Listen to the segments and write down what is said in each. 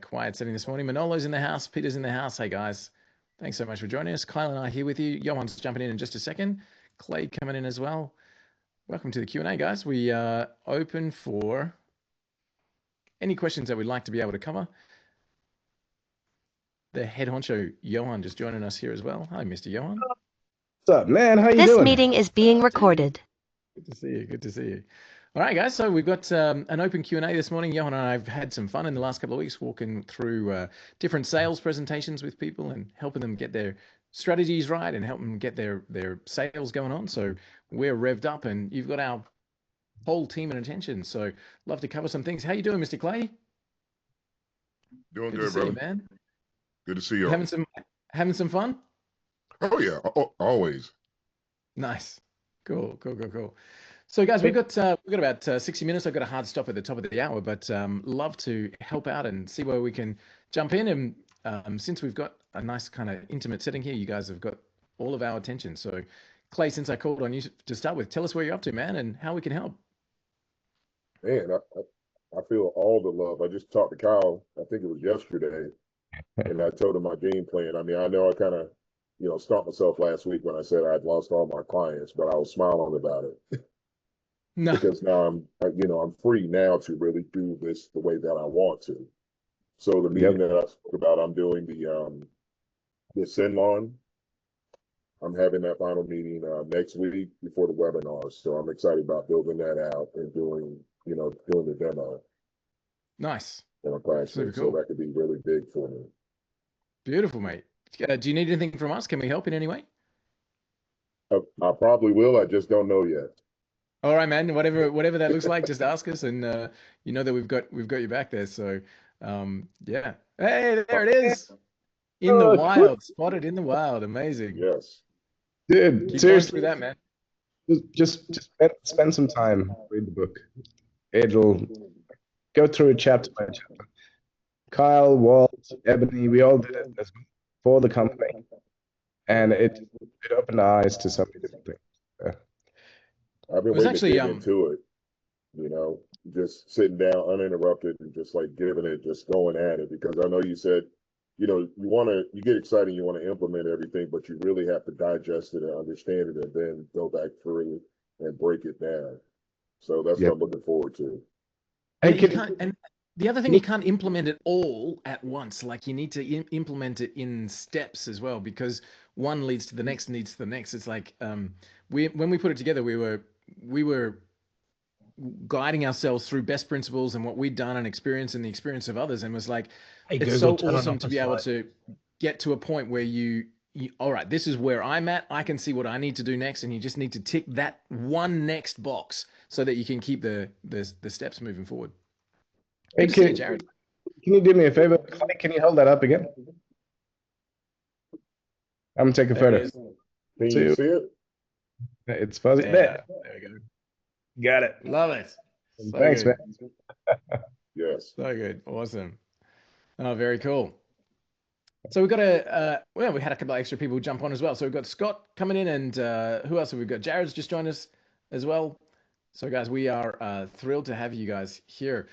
quiet setting this morning. Manolo's in the house. Peter's in the house. Hey, guys. Thanks so much for joining us. Kyle and I are here with you. Johan's jumping in just a second. Clay coming in as well. Welcome to the Q&A, guys. We are open for any questions that we'd like to be able to cover. The head honcho, Johan, just joining us here as well. Hi, Mr. Johan. What's up, man? How you doing? This meeting is being recorded. Good to see you. Good to see you. All right, guys. So we've got an open Q&A this morning. Johan and I have had some fun in the last couple of weeks walking through different sales presentations with people and helping them get their strategies right and helping them get their sales going on. So we're revved up and you've got our whole team and attention. So love to cover some things. How you doing, Mr. Clay? Doing Good good, to see brother. you, man. Good to see you. Having some fun? Oh yeah, always. Nice. Cool. So guys, we've got about 60 minutes. I've got a hard stop at the top of the hour, but love to help out and see where we can jump in. And since we've got a nice kind of intimate setting here, you guys have got all of our attention. So Clay, since I called on you to start with, tell us where you're up to, man, and how we can help. Man, I feel all the love. I just talked to Kyle, I think it was yesterday, and I told him my game plan. I mean, I know I kind of, stopped myself last week when I said I'd lost all my clients, but I was smiling about it. No. Because now I'm free now to really do this the way that I want to. So the meeting that I spoke about, I'm doing the send lawn. I'm having that final meeting next week before the webinar. So I'm excited about building that out and doing the demo. Nice. On a classroom. Super cool. So that could be really big for me. Beautiful, mate. Do you need anything from us? Can we help in any way? I probably will. I just don't know yet. All right, man. Whatever that looks like, just ask us, and you know that we've got your back there. So, yeah. Hey, there it is, in the wild, spotted in the wild. Amazing. Yes, dude. Keep seriously, going through that, man. Just spend some time, read the book. It'll go through it chapter by chapter. Kyle, Walt, Ebony, we all did it for the company, and it opened our eyes to so many different things. Yeah. I've been waiting to get into it, just sitting down uninterrupted and just like giving it, just going at it, because I know you said, you get excited, you want to implement everything, but you really have to digest it and understand it and then go back through and break it down. So that's what I'm looking forward to. And the other thing, you can't implement it all at once. Like, you need to implement it in steps as well, because one leads to the next, leads to the next. It's like when we put it together, we were guiding ourselves through best principles and what we'd done and experience and the experience of others, and was like, it's so awesome to be able to get to a point where you all right, this is where I'm at. I can see what I need to do next, and you just need to tick that one next box so that you can keep the steps moving forward. Hey, Jared, can you do me a favor? Can you hold that up again? I'm gonna take a photo. Can you see it? It's fuzzy. There we go. Got it. Love it. So Thanks, good. Man. Yes. So good. Awesome. Oh, very cool. So we've got we had a couple of extra people jump on as well. So we've got Scott coming in, and who else have we got? Jared's just joined us as well. So guys, we are thrilled to have you guys here.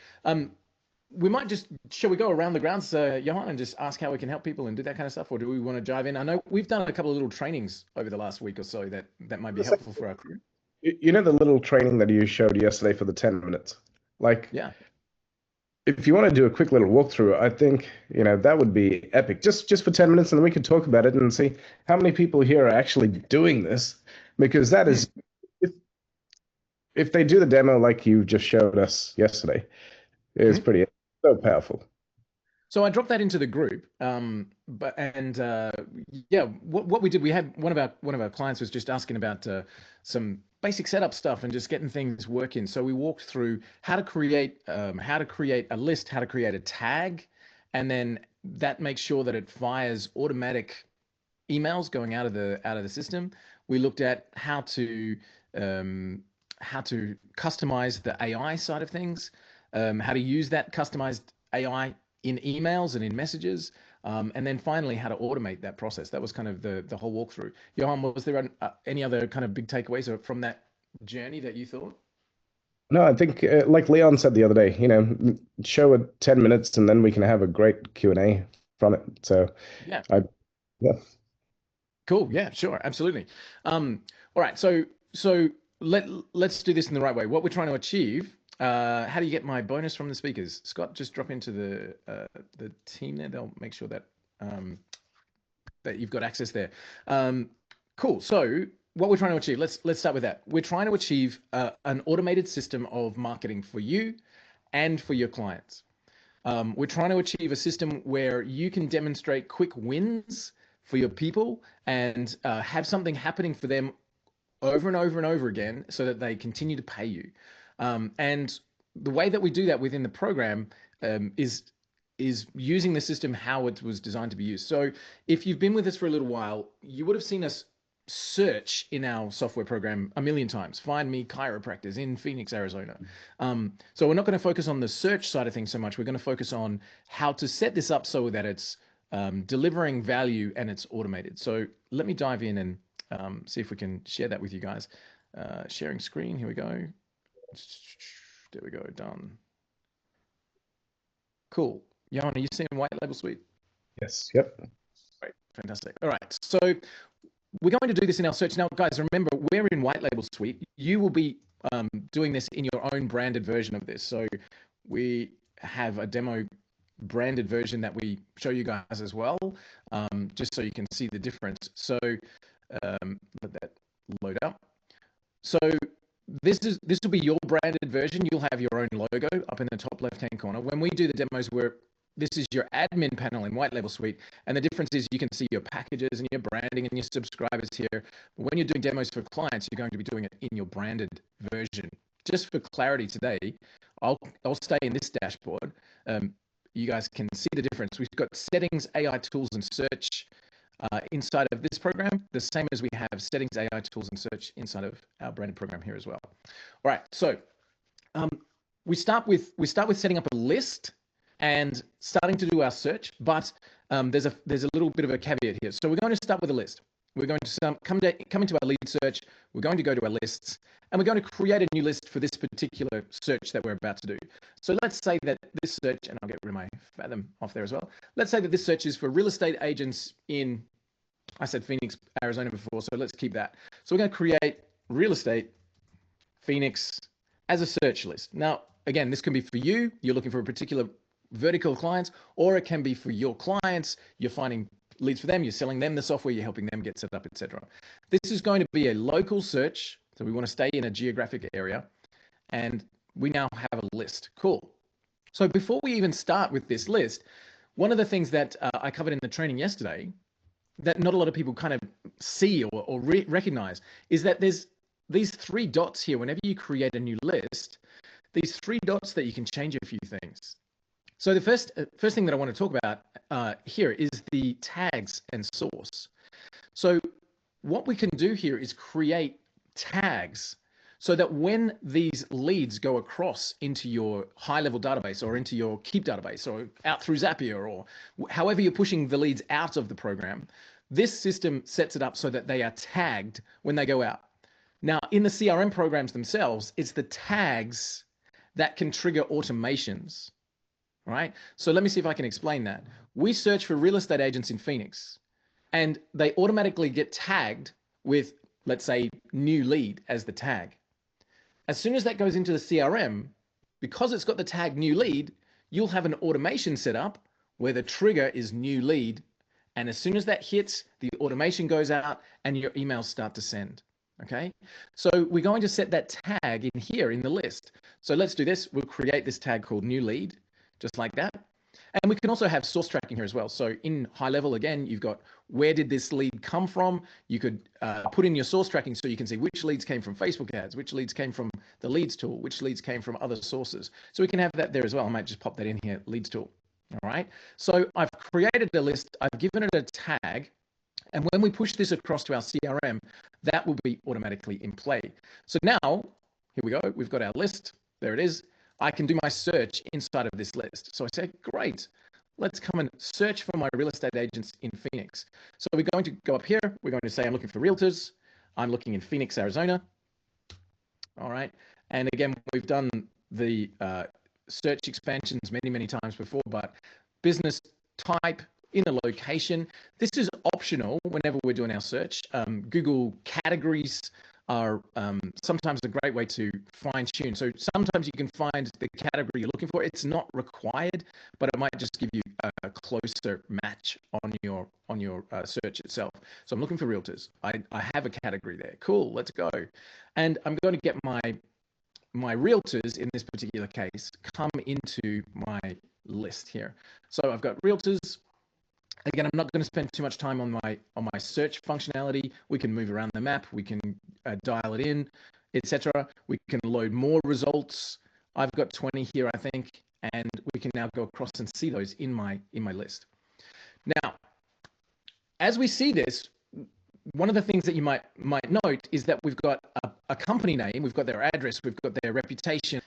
We might shall we go around the grounds, Johan, and just ask how we can help people and do that kind of stuff, or do we want to dive in? I know we've done a couple of little trainings over the last week or so that might be helpful for our crew. You know the little training that you showed yesterday for the 10 minutes? Like, yeah. If you want to do a quick little walkthrough, I think, that would be epic. Just for 10 minutes, and then we could talk about it and see how many people here are actually doing this, because that is, if they do the demo like you just showed us yesterday, it's pretty so powerful. So I dropped that into the group, what we did, we had one of our clients was just asking about some basic setup stuff and just getting things working. So we walked through how to create a list, how to create a tag, and then that makes sure that it fires automatic emails going out of the system. We looked at how to customize the AI side of things, how to use that customized AI in emails and in messages, and then finally how to automate that process. That was kind of the whole walkthrough. Johan, was there any other kind of big takeaways from that journey that you thought? No, I think like Leon said the other day, show it 10 minutes and then we can have a great Q&A from it. So yeah, yeah. Cool. Yeah, sure. Absolutely. All right. So let's do this in the right way. What we're trying to achieve. How do you get my bonus from the speakers? Scott, just drop into the team there. They'll make sure that that you've got access there. Cool. So what we're trying to achieve. Let's start with that. We're trying to achieve an automated system of marketing for you and for your clients. We're trying to achieve a system where you can demonstrate quick wins for your people and have something happening for them over and over and over again so that they continue to pay you. And the way that we do that within the program is using the system how it was designed to be used. So if you've been with us for a little while, you would have seen us search in our software program a million times. Find me chiropractors in Phoenix, Arizona. So we're not going to focus on the search side of things so much. We're going to focus on how to set this up so that it's delivering value and it's automated. So let me dive in and see if we can share that with you guys. Sharing screen. Here we go. There we go. Done. Cool. Johan, are you seeing White Label Suite? Yes. Yep. Great. Fantastic. All right. So we're going to do this in our search. Now, guys, remember, we're in White Label Suite. You will be doing this in your own branded version of this. So we have a demo branded version that we show you guys as well, just so you can see the difference. So let that load up. So this will be your branded version. You'll have your own logo up in the top left-hand corner. When we do the demos, this is your admin panel in White Label Suite. And the difference is you can see your packages and your branding and your subscribers here. But when you're doing demos for clients, you're going to be doing it in your branded version. Just for clarity today, I'll stay in this dashboard. You guys can see the difference. We've got settings, AI tools, and search inside of this program, the same as we have settings, AI tools, and search inside of our branded program here as well. All right, so we start with setting up a list and starting to do our search, but there's a little bit of a caveat here. So we're going to start with a list. We're going to come into our lead search. We're going to go to our lists, and we're going to create a new list for this particular search that we're about to do. So let's say that this search, and I'll get rid of my Fathom off there as well. Let's say that this search is for real estate agents in, I said Phoenix, Arizona before, so let's keep that. So we're going to create real estate Phoenix as a search list. Now, again, this can be for you. You're looking for a particular vertical clients, or it can be for your clients. You're finding leads for them, you're selling them the software, you're helping them get set up, etc. This is going to be a local search, so we want to stay in a geographic area, and we now have a list. Cool. So before we even start with this list, one of the things that I covered in the training yesterday that not a lot of people kind of see or recognize is that there's these three dots here. Whenever you create a new list, these three dots that you can change a few things. So the first thing that I want to talk about here is the tags and source. So what we can do here is create tags so that when these leads go across into your high-level database or into your Keep database or out through Zapier or however you're pushing the leads out of the program, this system sets it up so that they are tagged when they go out. Now, in the CRM programs themselves, it's the tags that can trigger automations. Right? So let me see if I can explain that. We search for real estate agents in Phoenix, and they automatically get tagged with, let's say, new lead as the tag. As soon as that goes into the CRM, because it's got the tag new lead, you'll have an automation set up where the trigger is new lead. And as soon as that hits, the automation goes out and your emails start to send. Okay, so we're going to set that tag in here in the list. So let's do this. We'll create this tag called new lead, just like that. And we can also have source tracking here as well. So in high level, again, you've got where did this lead come from? You could put in your source tracking so you can see which leads came from Facebook ads, which leads came from the leads tool, which leads came from other sources. So we can have that there as well. I might just pop that in here, leads tool. All right. So I've created a list. I've given it a tag. And when we push this across to our CRM, that will be automatically in play. So now, here we go. We've got our list. There it is. I can do my search inside of this list. So I say, great, let's come and search for my real estate agents in Phoenix. So we're going to go up here. We're going to say, I'm looking for realtors. I'm looking in Phoenix, Arizona. All right. And again, we've done the search expansions many times before, but business type, in a location, this is optional whenever we're doing our search. Google categories are sometimes a great way to fine tune. So sometimes you can find the category you're looking for. It's not required, but it might just give you a closer match on your search itself. So I'm looking for realtors. I have a category there. Cool, let's go. And I'm going to get my realtors in this particular case come into my list here. So I've got realtors. Again, I'm not going to spend too much time on my search functionality. We can move around the map. We can dial it in, etc. We can load more results. I've got 20 here, I think, and we can now go across and see those in my list. Now, as we see this, one of the things that you might note is that we've got a company name, we've got their address, we've got their reputation,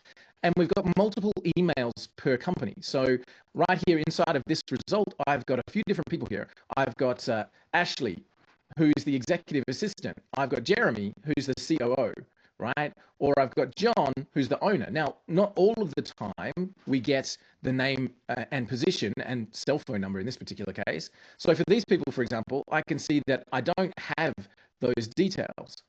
and we've got multiple emails per company. So right here inside of this result, I've got a few different people here. I've got Ashley, who's the executive assistant. I've got Jeremy, who's the COO, right? Or I've got John, who's the owner. Now, not all of the time we get the name and position and cell phone number in this particular case. So for these people, for example, I can see that I don't have those details,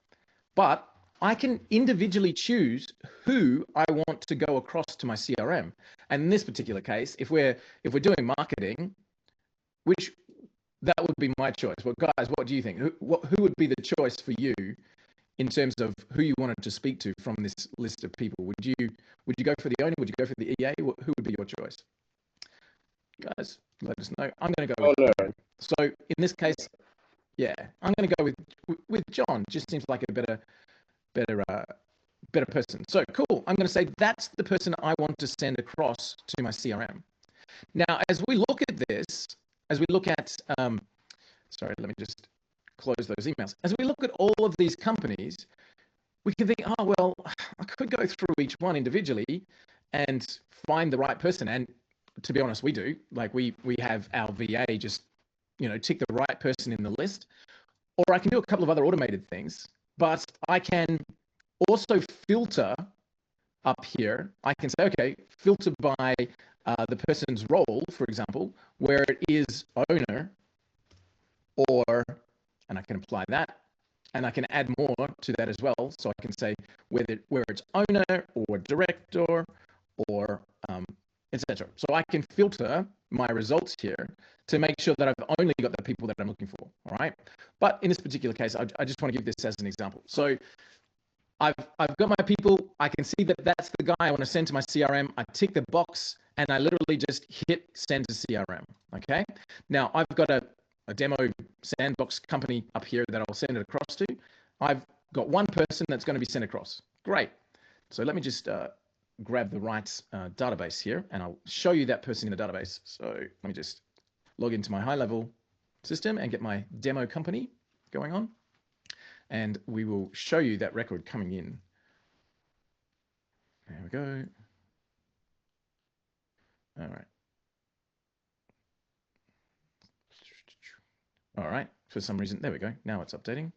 but I can individually choose who I want to go across to my CRM. And in this particular case, if we're doing marketing, which that would be my choice. Well, guys, what do you think? Who would be the choice for you in terms of who you wanted to speak to from this list of people? Would you go for the owner? Would you go for the EA? Who would be your choice? Guys, let us know. I'm going to go with owner. So in this case, yeah, I'm going to go with John. Just seems like a better person. So cool. I'm going to say that's the person I want to send across to my CRM. Now, as we look at this, as we look at, sorry, let me just close those emails. As we look at all of these companies, we can think, oh, well, I could go through each one individually and find the right person. And to be honest, we do. Like we have our VA just, tick the right person in the list. Or I can do a couple of other automated things, but I can also filter up here. I can say, okay, filter by the person's role, for example, where it is owner, and I can apply that, and I can add more to that as well. So I can say where it's owner or director or etc. So I can filter my results here to make sure that I've only got the people that I'm looking for. All right. But in this particular case, I just want to give this as an example. So I've got my people. I can see that that's the guy I want to send to my CRM. I tick the box and I literally just hit send to CRM. Okay. Now I've got a demo sandbox company up here that I'll send it across to. I've got one person that's going to be sent across. Great. So let me just grab the right database here and I'll show you that person in the database. So let me just log into my HighLevel system and get my demo company going on. And we will show you that record coming in. There we go. All right. All right. For some reason, there we go. Now it's updating.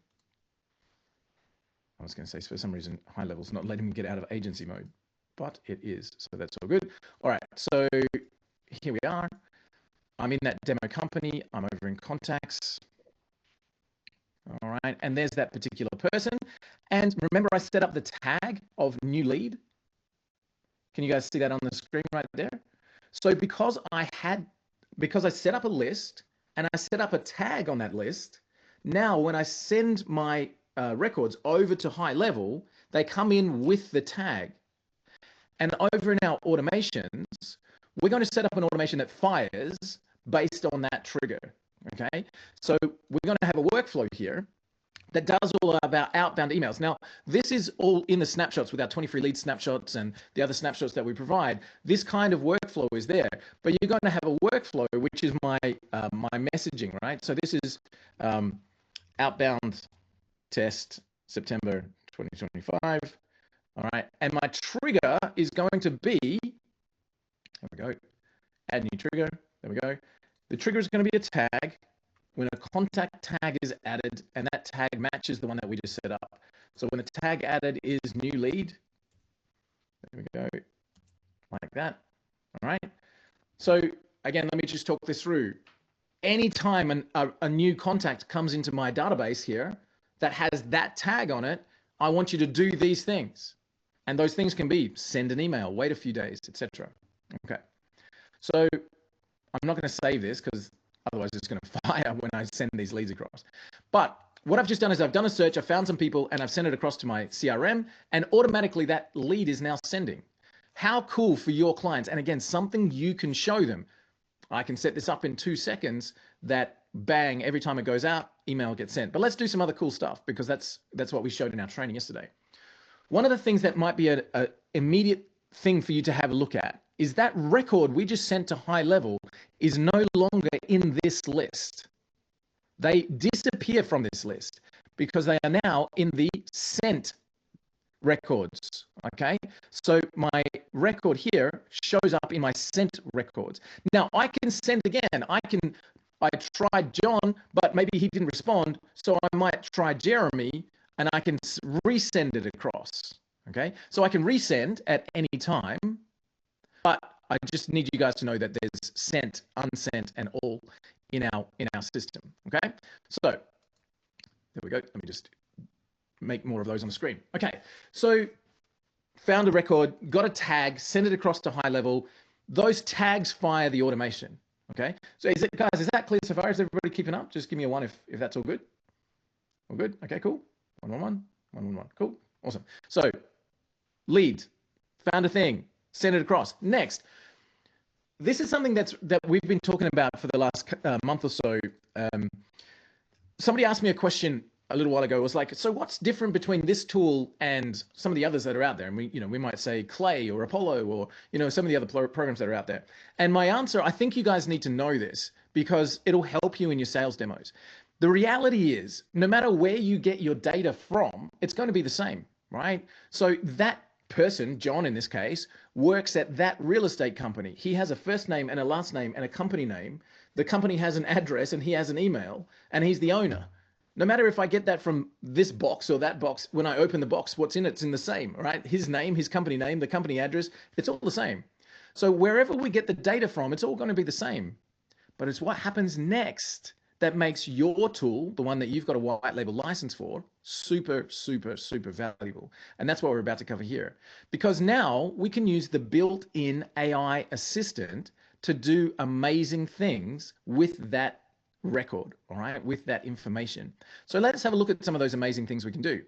I was going to say, for some reason, HighLevel's not letting me get out of agency mode, but it is. So that's all good. All right. So here we are. I'm in that demo company. I'm over in contacts. All right. And there's that particular person. And remember, I set up the tag of new lead. Can you guys see that on the screen right there? So because I set up a list and I set up a tag on that list, now when I send my records over to HighLevel, they come in with the tag. And over in our automations, we're going to set up an automation that fires based on that trigger. Okay, so we're going to have a workflow here that does all about outbound emails. Now, this is all in the snapshots with our 23 lead snapshots and the other snapshots that we provide. This kind of workflow is there, but you're going to have a workflow, which is my messaging, right? So this is outbound test September 2025. All right, and my trigger is going to be, there we go, add new trigger, there we go. The trigger is going to be a tag when a contact tag is added, and that tag matches the one that we just set up. So when the tag added is new lead, There we go, like that. All right. So again, let me just talk this through. Anytime a new contact comes into my database here that has that tag on it, I want you to do these things. And those things can be send an email, wait a few days, etc. Okay. So I'm not going to save this because otherwise it's going to fire when I send these leads across. But what I've just done is I've done a search, I found some people, and I've sent it across to my CRM, and automatically that lead is now sending. How cool for your clients. And again, something you can show them. I can set this up in 2 seconds that bang, every time it goes out, email gets sent. But let's do some other cool stuff because that's what we showed in our training yesterday. One of the things that might be an immediate thing for you to have a look at is that record we just sent to HighLevel is no longer in this list. They disappear from this list because they are now in the sent records. Okay, so my record here shows up in my sent records. Now I can send again. I tried John, but maybe he didn't respond, so I might try Jeremy and I can resend it across. Okay, so I can resend at any time, but I just need you guys to know that there's sent, unsent, and all in our system. Okay, so there we go. Let me just make more of those on the screen. Okay, so found a record, got a tag, send it across to HighLevel. Those tags fire the automation. Okay, so guys, is that clear so far? Is everybody keeping up? Just give me a 1 if that's all good. All good? Okay, cool. 111, 111, cool, awesome. So lead, found a thing, send it across. Next, this is something that we've been talking about for the last month or so. Somebody asked me a question a little while ago. It was like, so what's different between this tool and some of the others that are out there? And we might say Clay or Apollo or some of the other programs that are out there. And my answer, I think you guys need to know this because it'll help you in your sales demos. The reality is, no matter where you get your data from, it's going to be the same, right? So that person, John in this case, works at that real estate company. He has a first name and a last name and a company name. The company has an address and he has an email and he's the owner. No matter if I get that from this box or that box, when I open the box, what's in it's in the same, right? His name, his company name, the company address, it's all the same. So wherever we get the data from, it's all going to be the same. But it's what happens next that makes your tool, the one that you've got a white label license for, super, super, super valuable. And that's what we're about to cover here. Because now we can use the built-in AI assistant to do amazing things with that record, all right, with that information. So let's have a look at some of those amazing things we can do.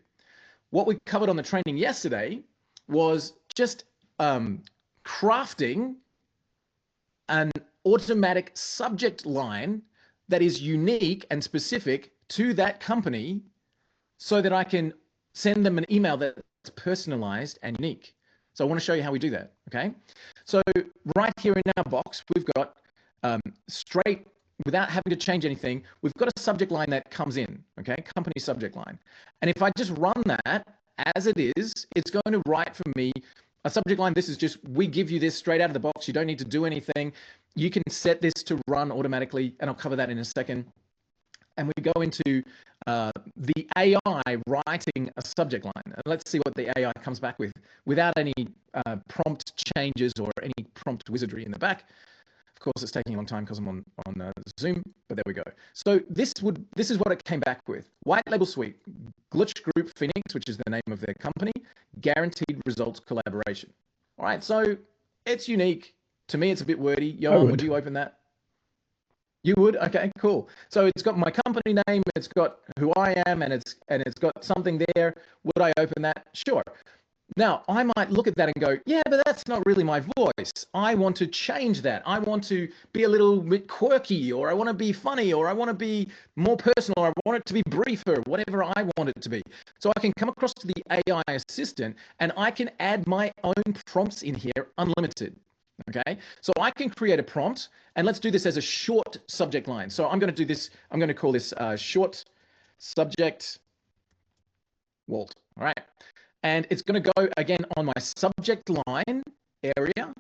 What we covered on the training yesterday was just crafting an automatic subject line that is unique and specific to that company so that I can send them an email that's personalized and unique. So I want to show you how we do that, okay? So right here in our box, we've got straight, without having to change anything, we've got a subject line that comes in, okay? Company subject line. And if I just run that as it is, it's going to write for me a subject line. This is just, we give you this straight out of the box. You don't need to do anything. You can set this to run automatically, and I'll cover that in a second. And we go into the AI writing a subject line. And let's see what the AI comes back with without any prompt changes or any prompt wizardry in the back. Of course, it's taking a long time because I'm on Zoom, but there we go. So this is what it came back with. White label suite, Glitch Group Phoenix, which is the name of their company, guaranteed results collaboration. All right, so it's unique. To me, it's a bit wordy. Johan, would you open that? You would? Okay, cool. So it's got my company name, it's got who I am, and it's got something there. Would I open that? Sure. Now, I might look at that and go, yeah, but that's not really my voice. I want to change that. I want to be a little bit quirky, or I want to be funny, or I want to be more personal, or I want it to be briefer, whatever I want it to be. So I can come across to the AI assistant and I can add my own prompts in here, unlimited. Okay, so I can create a prompt, and let's do this as a short subject line. So I'm going to do this. I'm going to call this short subject Walt. All right. And it's going to go again on my subject line area,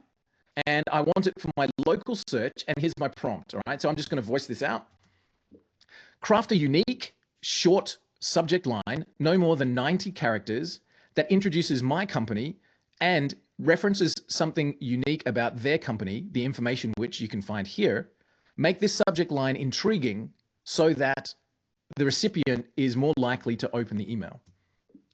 and I want it for my local search, and here's my prompt. All right, so I'm just going to voice this out. Craft a unique short subject line, no more than 90 characters, that introduces my company and references something unique about their company, the information which you can find here. Make this subject line intriguing so that the recipient is more likely to open the email.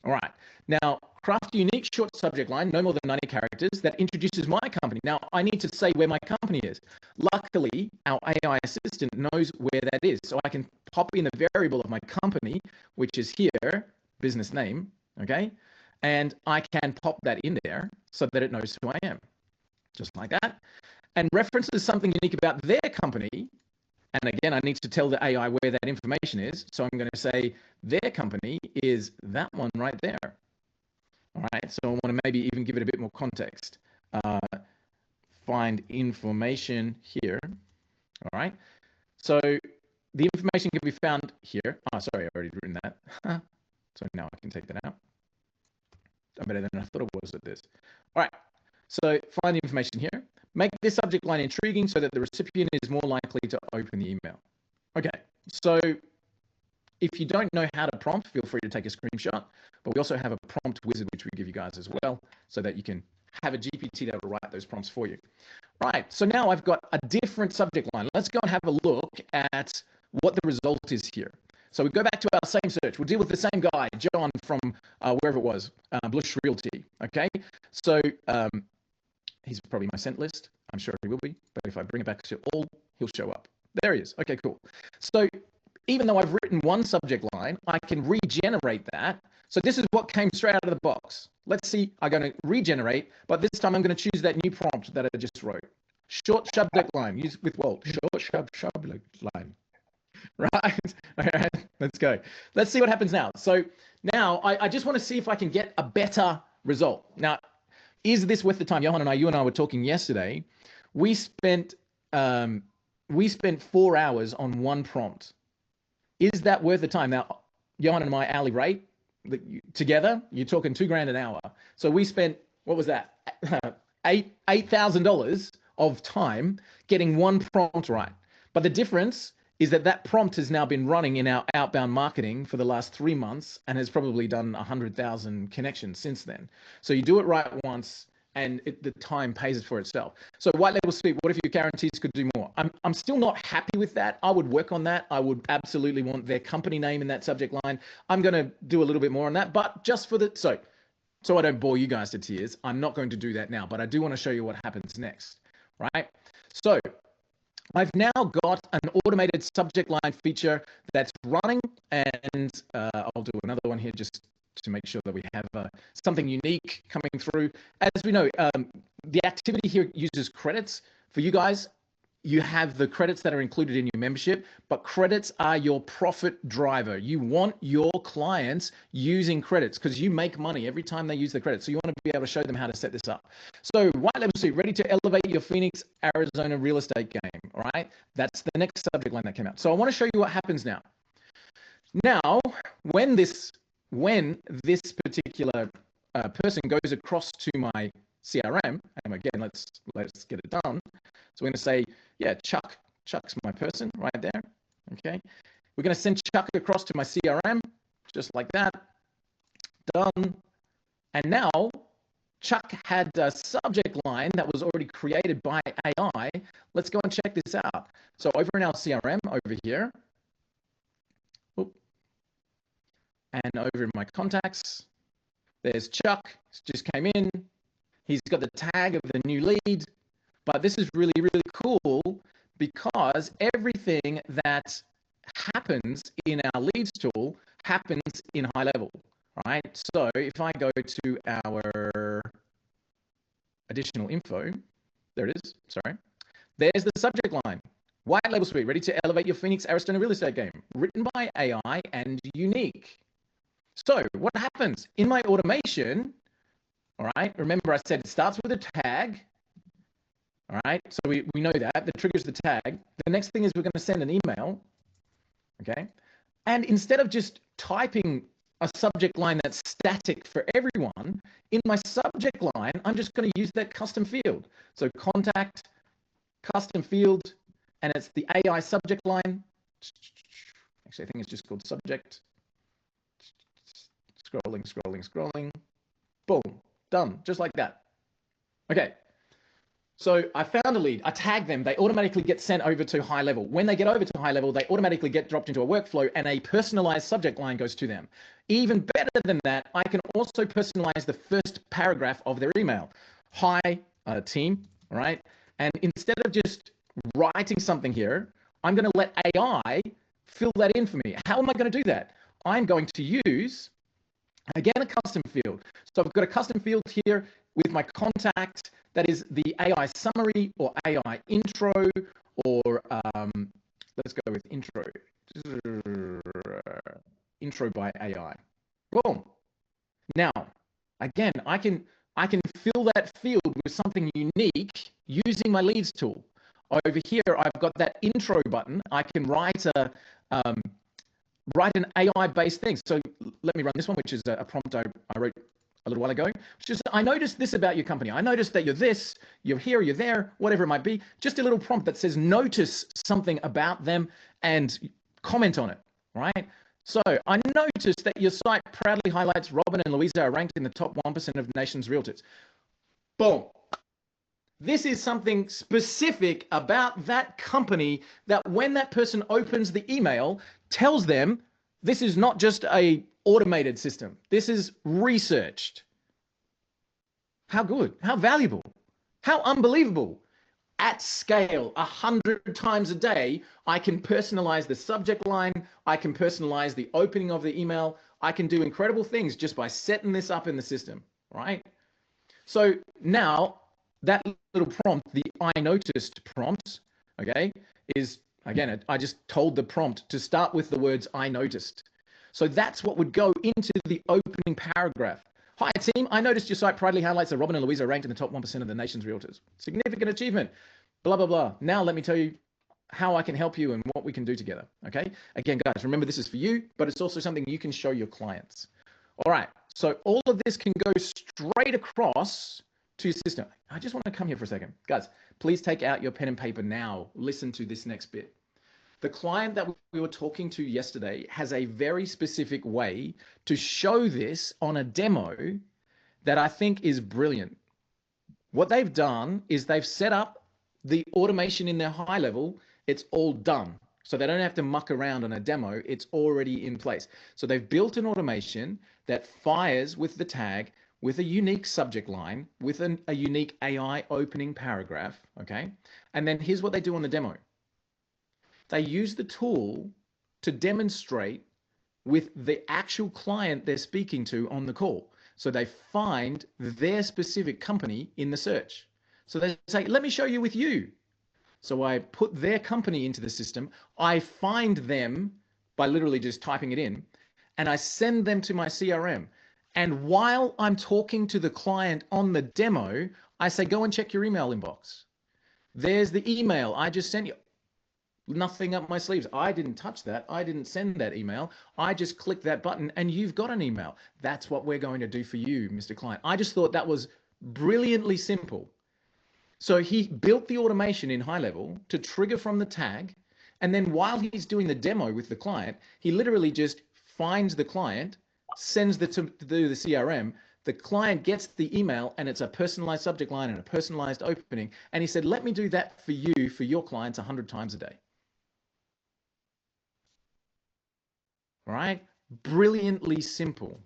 All right. Now, craft a unique short subject line, no more than 90 characters, that introduces my company. Now, I need to say where my company is. Luckily, our AI assistant knows where that is. So I can pop in the variable of my company, which is here, business name, okay? And I can pop that in there so that it knows who I am, just like that. And references something unique about their company. And again, I need to tell the AI where that information is. So I'm going to say their company is that one right there. All right. So I want to maybe even give it a bit more context. Find information here. All right. So the information can be found here. Oh, sorry, I already written that. So now I can take that out. I'm better than I thought it was at this. All right. So find the information here. Make this subject line intriguing so that the recipient is more likely to open the email. Okay, so if you don't know how to prompt, feel free to take a screenshot, but we also have a prompt wizard, which we give you guys as well, so that you can have a GPT that will write those prompts for you. Right, so now I've got a different subject line. Let's go and have a look at what the result is here. So we go back to our same search. We'll deal with the same guy, John from wherever it was, Blush Realty, okay? So he's probably my sent list. I'm sure he will be, but if I bring it back to all, he'll show up. There he is. Okay, cool. So even though I've written one subject line, I can regenerate that. So this is what came straight out of the box. Let's see, I'm going to regenerate, but this time I'm going to choose that new prompt that I just wrote. Short subject line, use with Walt. Short subject line. Right. All right, let's go. Let's see what happens now. So now I just want to see if I can get a better result. Now, is this worth the time? Johan and I, you and I were talking yesterday. We spent 4 hours on one prompt. Is that worth the time? Now, Johan and my hourly rate together, you're talking $2,000 an hour. So we spent, what was that? $8,000 of time getting one prompt right. But the difference is that prompt has now been running in our outbound marketing for the last 3 months and has probably done 100,000 connections since then. So you do it right once and the time pays it for itself. So white label speak, what if your guarantees could do more? I'm still not happy with that. I would work on that. I would absolutely want their company name in that subject line. I'm going to do a little bit more on that, but just for so I don't bore you guys to tears, I'm not going to do that now, but I do want to show you what happens next, right? So I've now got an automated subject line feature that's running, and I'll do another one here just to make sure that we have something unique coming through. As we know, the activity here uses credits. For you guys, you have the credits that are included in your membership, but credits are your profit driver. You want your clients using credits because you make money every time they use the credits. So you want to be able to show them how to set this up. So white label suite, ready to elevate your Phoenix, Arizona real estate game. All right. That's the next subject line that came out. So I want to show you what happens now. Now, when this particular person goes across to my CRM, and again, let's get it done. So we're going to say, yeah, Chuck's my person right there. Okay. We're going to send Chuck across to my CRM, just like that. Done. And now Chuck had a subject line that was already created by AI. Let's go and check this out. So over in our CRM over here, and over in my contacts, there's Chuck, just came in. He's got the tag of the new lead, but this is really, really cool because everything that happens in our leads tool happens in high level, right? So if I go to our additional info, there it is, sorry. There's the subject line. White label suite, ready to elevate your Phoenix, Arizona real estate game, written by AI and unique. So what happens in my automation? All right, remember I said it starts with a tag. All right, so we know that triggers the tag. The next thing is we're going to send an email. Okay, and instead of just typing a subject line that's static for everyone, in my subject line, I'm just going to use that custom field. So contact, custom field, and it's the AI subject line. Actually, I think it's just called subject. Scrolling. Boom, done, just like that. Okay. So I found a lead, I tag them, they automatically get sent over to GoHighLevel. When they get over to GoHighLevel, they automatically get dropped into a workflow and a personalized subject line goes to them. Even better than that, I can also personalize the first paragraph of their email. Hi, team, all right? And instead of just writing something here, I'm going to let AI fill that in for me. How am I going to do that? I'm going to use, again, a custom field. So I've got a custom field here with my contact. That is the AI summary or AI intro, or let's go with intro. Intro by AI. Boom. Now, again, I can fill that field with something unique using my leads tool. Over here, I've got that intro button. I can write an AI-based thing. So let me run this one, which is a prompt I wrote a little while ago, which is, I noticed this about your company. I noticed that you're this, you're here, you're there, whatever it might be. Just a little prompt that says, notice something about them and comment on it, right? So I noticed that your site proudly highlights Robin and Louisa are ranked in the top 1% of the nation's realtors. Boom. This is something specific about that company that when that person opens the email, tells them this is not just a automated system. This is researched. How good, how valuable, how unbelievable. At scale, 100 times a day, I can personalize the subject line. I can personalize the opening of the email. I can do incredible things just by setting this up in the system, right? So now that little prompt, the I noticed prompt, okay, is, again, I just told the prompt to start with the words I noticed. So that's what would go into the opening paragraph. Hi team, I noticed your site proudly highlights that Robin and Louisa are ranked in the top 1% of the nation's realtors. Significant achievement, blah, blah, blah. Now let me tell you how I can help you and what we can do together, okay? Again, guys, remember this is for you, but it's also something you can show your clients. All right, so all of this can go straight across to your system. I just want to come here for a second. Guys, please take out your pen and paper now. Listen to this next bit. The client that we were talking to yesterday has a very specific way to show this on a demo that I think is brilliant. What they've done is they've set up the automation in their GoHighLevel. It's all done. So they don't have to muck around on a demo. It's already in place. So they've built an automation that fires with the tag, with a unique subject line, with a unique AI opening paragraph, okay? And then here's what they do on the demo. They use the tool to demonstrate with the actual client they're speaking to on the call. So they find their specific company in the search. So they say, let me show you with you. So I put their company into the system. I find them by literally just typing it in, and I send them to my CRM. And while I'm talking to the client on the demo, I say, go and check your email inbox. There's the email I just sent you. Nothing up my sleeves. I didn't touch that. I didn't send that email. I just clicked that button and you've got an email. That's what we're going to do for you, Mr. Client. I just thought that was brilliantly simple. So he built the automation in GoHighLevel to trigger from the tag. And then while he's doing the demo with the client, he literally just finds the client, sends the to do the CRM. The client gets the email and it's a personalized subject line and a personalized opening. And he said, let me do that for you, for your clients 100 times a day. All right, brilliantly simple.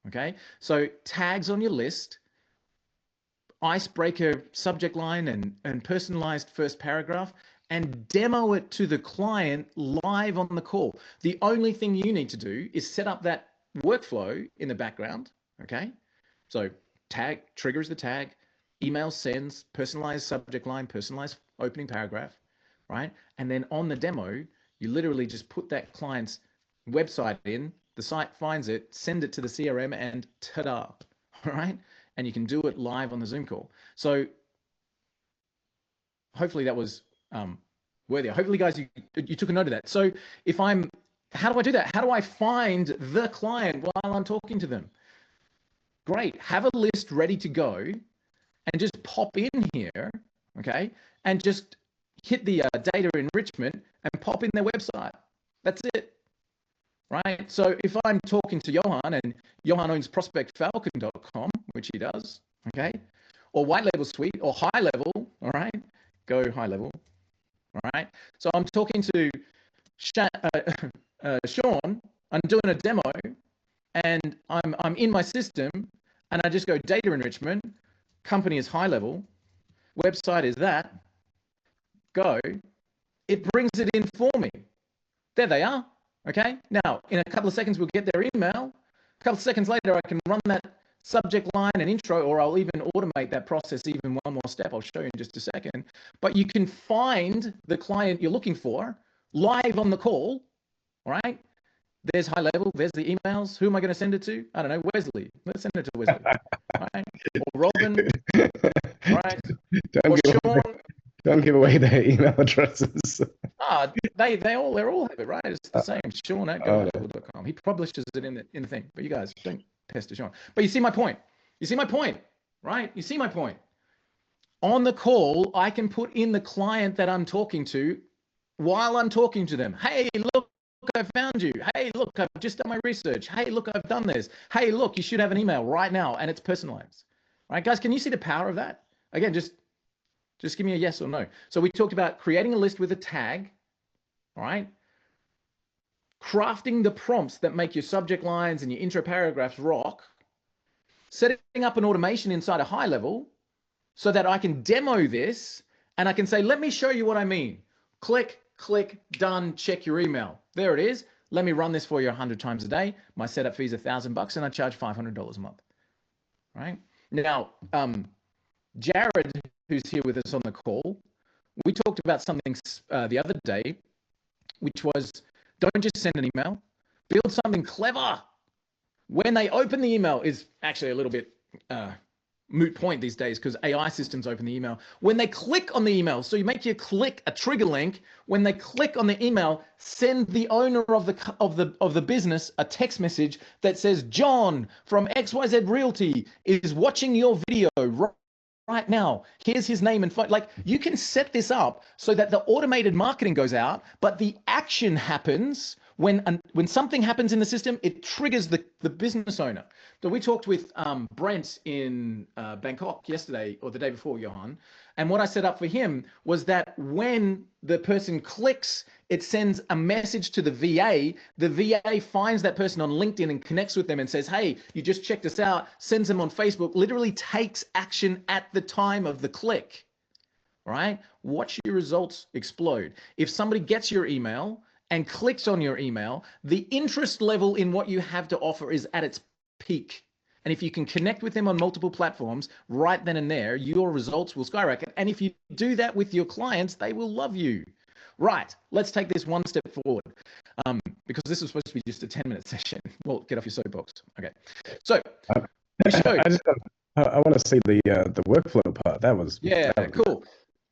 Okay, so tags on your list, icebreaker subject line and personalized first paragraph, and demo it to the client live on the call. The only thing you need to do is set up that workflow in the background. Okay, so tag triggers the tag, email sends, personalized subject line, personalized opening paragraph, right? And then on the demo, you literally just put that client's website in, the site finds it, send it to the CRM, and ta-da, all right? And you can do it live on the Zoom call. So hopefully that was worthy. Hopefully, guys, you took a note of that. So if how do I do that? How do I find the client while I'm talking to them? Great, have a list ready to go and just pop in here, okay? And just hit the data enrichment and pop in their website. That's it. Right. So if I'm talking to Johan and Johan owns prospectfalcon.com, which he does, okay, or white level suite or high level, all right? Go high level, all right? So I'm talking to Sean, I'm doing a demo, and I'm in my system, and I just go data enrichment, company is high level, website is that, go, it brings it in for me. There they are, okay? Now, in a couple of seconds, we'll get their email. A couple of seconds later, I can run that subject line and intro, or I'll even automate that process even one more step. I'll show you in just a second. But you can find the client you're looking for live on the call, all right? There's high level, there's the emails. Who am I going to send it to? I don't know, Wesley. Let's send it to Wesley, all right? Or Robin, all right? Or Sean. Don't give away their email addresses. They all have it, right? It's the same. Sean at GoHighLevel.com. He publishes it in the thing. But you guys don't pester Sean. But you see my point. You see my point, right? You see my point. On the call, I can put in the client that I'm talking to while I'm talking to them. Hey, look, I found you. Hey, look, I've just done my research. Hey, look, I've done this. Hey, look, you should have an email right now, and it's personalized. All right, guys, can you see the power of that? Again, just give me a yes or no. So we talked about creating a list with a tag, all right? Crafting the prompts that make your subject lines and your intro paragraphs rock, setting up an automation inside a high level so that I can demo this and I can say, let me show you what I mean. Click, click, done, check your email. There it is. Let me run this for you 100 times a day. My setup fee is $1,000 and I charge $500 a month, right? Now, Jared, who's here with us on the call, we talked about something the other day, which was don't just send an email, build something clever. When they open the email is actually a little bit moot point these days because AI systems open the email. When they click on the email, so you make your click a trigger link. When they click on the email, send the owner of the business a text message that says, John from XYZ Realty is watching your video right now. Here's his name and phone. Like, you can set this up so that the automated marketing goes out, but the action happens when something happens in the system. It triggers the business owner. So we talked with Brent in Bangkok yesterday or the day before, Johan, and what I set up for him was that when the person clicks, it sends a message to the VA. The VA finds that person on LinkedIn and connects with them and says, hey, you just checked us out, sends them on Facebook, literally takes action at the time of the click, right? Watch your results explode. If somebody gets your email and clicks on your email, the interest level in what you have to offer is at its peak. And if you can connect with them on multiple platforms right then and there, your results will skyrocket. And if you do that with your clients, they will love you. Right, let's take this one step forward because this is supposed to be just a 10-minute session. Well, get off your soapbox. Okay, so I want to see the workflow part. That was cool.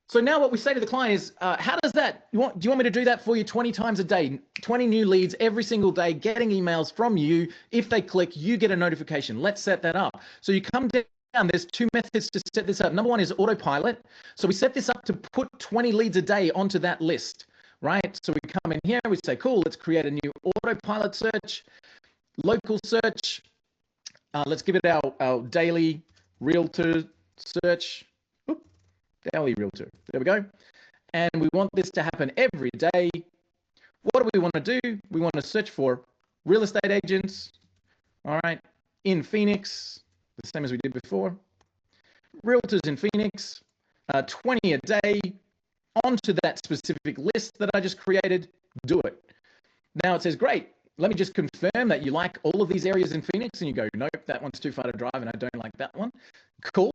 So now what we say to the client is, how does that, do you want me to do that for you 20 times a day, 20 new leads every single day, getting emails from you. If they click, you get a notification. Let's set that up. So you come down, there's two methods to set this up. Number one is Autopilot. So we set this up to put 20 leads a day onto that list, right? So we come in here, we say, cool, let's create a new Autopilot search, local search. Let's give it our daily realtor search. Daily realtor. There we go. And we want this to happen every day. What do we want to do? We want to search for real estate agents, all right, in Phoenix, the same as we did before. Realtors in Phoenix, 20 a day onto that specific list that I just created. Do it. Now it says, great. Let me just confirm that you like all of these areas in Phoenix. And you go, nope, that one's too far to drive and I don't like that one. Cool.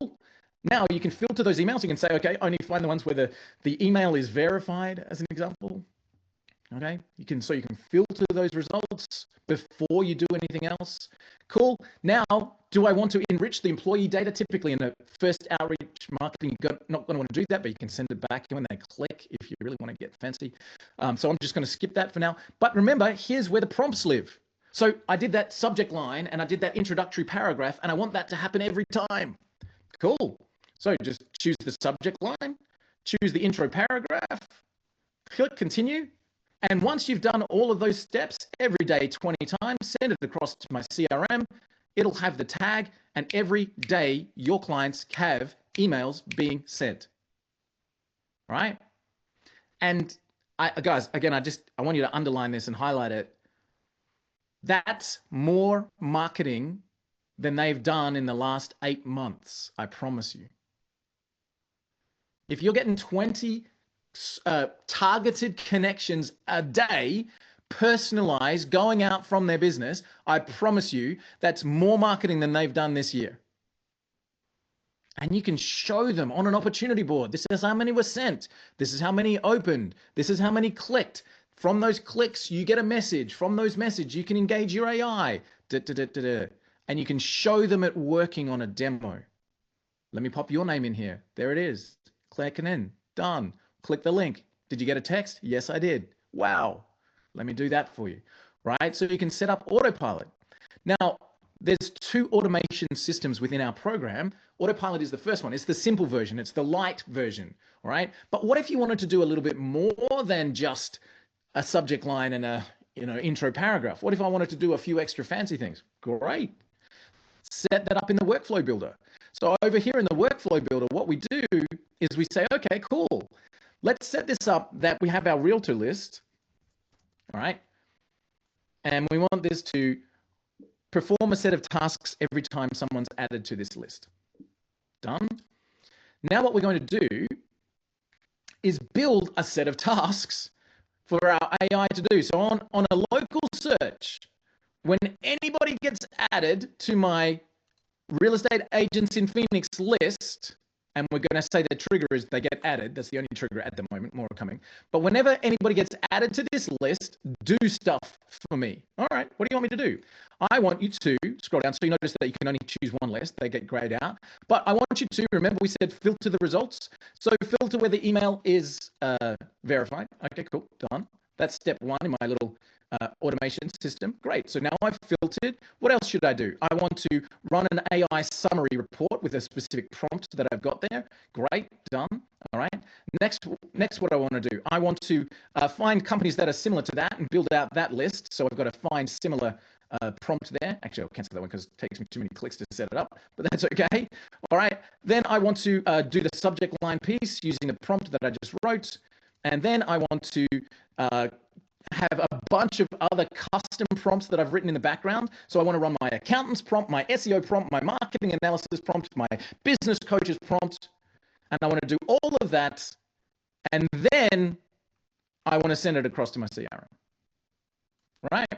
Now you can filter those emails. You can say, okay, only find the ones where the email is verified, as an example. Okay, you can filter those results before you do anything else. Cool. Now, do I want to enrich the employee data? Typically in the first outreach marketing, you're not going to want to do that, but you can send it back when they click if you really want to get fancy. So I'm just going to skip that for now. But remember, here's where the prompts live. So I did that subject line and I did that introductory paragraph, and I want that to happen every time. Cool. So just choose the subject line, choose the intro paragraph, click continue. And once you've done all of those steps every day, 20 times, send it across to my CRM. It'll have the tag, and every day your clients have emails being sent. Right? And guys, again, I want you to underline this and highlight it. That's more marketing than they've done in the last 8 months. I promise you. If you're getting 20 targeted connections a day, personalized, going out from their business, I promise you that's more marketing than they've done this year. And you can show them on an opportunity board. This is how many were sent. This is how many opened. This is how many clicked. From those clicks, you get a message. From those messages, you can engage your AI. And you can show them it working on a demo. Let me pop your name in here. There it is. Click it in. Done. Click the link. Did you get a text? Yes, I did. Wow. Let me do that for you. Right? So you can set up Autopilot. Now, there's 2 automation systems within our program. Autopilot is the first one. It's the simple version. It's the light version. All right. But what if you wanted to do a little bit more than just a subject line and a intro paragraph? What if I wanted to do a few extra fancy things? Great. Set that up in the workflow builder. So over here in the workflow builder, what we do is we say, okay, cool. Let's set this up that we have our realtor list. All right. And we want this to perform a set of tasks every time someone's added to this list. Done. Now what we're going to do is build a set of tasks for our AI to do. So on a local search, when anybody gets added to my real estate agents in Phoenix list, and we're going to say the trigger is they get added. That's the only trigger at the moment, more coming. But whenever anybody gets added to this list, do stuff for me. All right, what do you want me to do? I want you to scroll down. So you notice that you can only choose one list. They get grayed out. But I want you to, remember we said filter the results. So filter where the email is verified. Okay, cool, done. That's step 1 in my little automation system. Great. So now I've filtered. What else should I do? I want to run an AI summary report with a specific prompt that I've got there. Great. Done. All right. Next, what I want to do, I want to find companies that are similar to that and build out that list. So I've got to find similar prompt there. Actually, I'll cancel that one because it takes me too many clicks to set it up, but that's okay. All right. Then I want to do the subject line piece using the prompt that I just wrote. And then I want to have a bunch of other custom prompts that I've written in the background. So I want to run my accountant's prompt, my SEO prompt, my marketing analysis prompt, my business coach's prompt. And I want to do all of that. And then I want to send it across to my CRM. Right?